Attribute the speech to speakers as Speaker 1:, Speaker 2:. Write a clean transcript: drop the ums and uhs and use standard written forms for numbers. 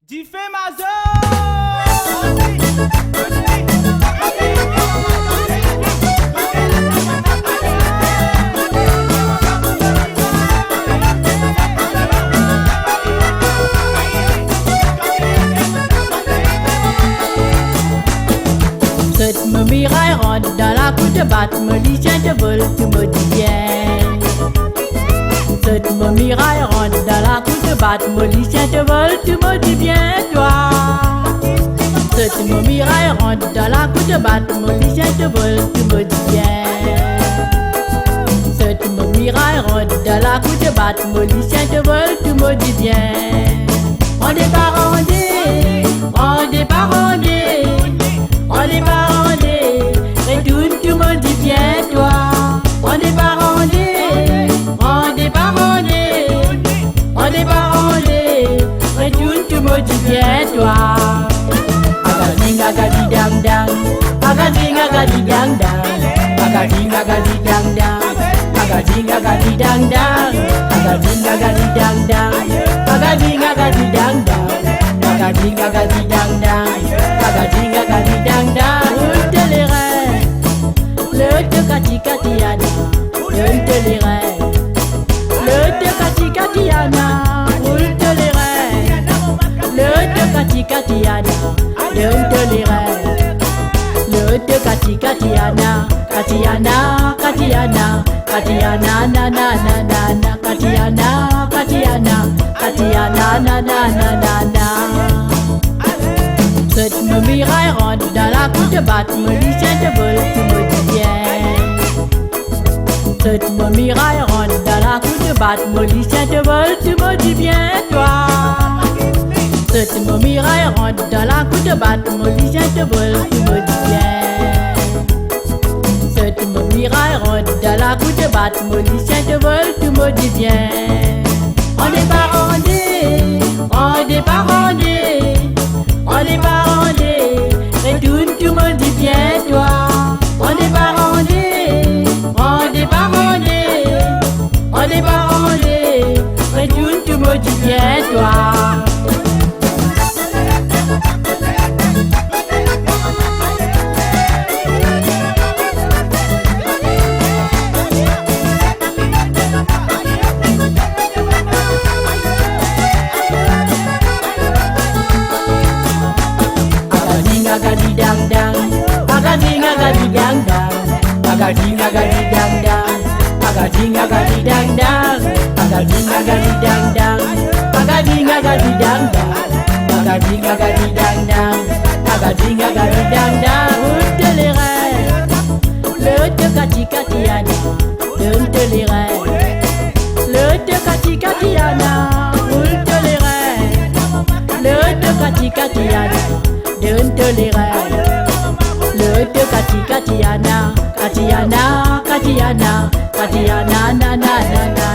Speaker 1: Diffé Mazo!
Speaker 2: Cette me miraille rentre dans la cour de batte, me dit tiens te vol, tu me dis bien. Cette me miraille rentre dans la cour de batte, me dit tiens te vol, tu me dis bien toi. Cette me miraille rentre dans la cour de batte, me dit tiens te vol, tu me dis bien. Cette me miraille rentre dans la cour de batte, me dit tiens te vol, tu me dis bien. On n'est pas rendé, on n'est pas rendé. On n'est pas rendé, retourne, tu me dis bien toi. On n'est pas rendé, on n'est pas rendé. On n'est pas rendé, retourne, tu me dis bien toi. Agading agadi dang dang, agading agadi dang dang, agading agadi dang dang, agading agadi dang dang, agading agadi dang dang, agading agadi dang dang, agading agadi dang dang, agading agadi dang dang. Le te kati katiana, le te lirai. Le te kati katiana, le te lirai. Le te kati katiana, le te lirai. Le te kati katiana, katiana, katiana, katiana na na na na na, katiana, katiana, katiana na na na na na. Cette me miraille rentre dans la cour de batte, me dit tiens te vol, tu me dis bien. Cette me miraille rentre dans la cour de batte, me dit tiens te vol, tu me dis bien toi. Cette me miraille rentre dans la cour de batte, me dit tiens te vol, tu me dis bien. Cette me miraille rentre dans la cour de batte, me dit tiens te vol, tu me dis bien. On n'est pas rendé, on n'est pas rendé. On n'est pas rendé, retourne, tu me dis bien toi. On n'est pas rendé, on n'est pas rendé. On n'est pas rendé, retourne, tu me dis bien toi. Agadi dang dang, agading agadi dang dang, agading agadi dang dang, agading agadi dang dang, agading agadi dang dang, agading agadi dang dang, agading agadi dang dang, agading agadi dang dang. Le te kati katiana, le te lirai. Le te kati katiana, le te lirai. Le te kati katiana. Don't tolerate. Le te kati katiana, katiana, katiana, katiana na na na na.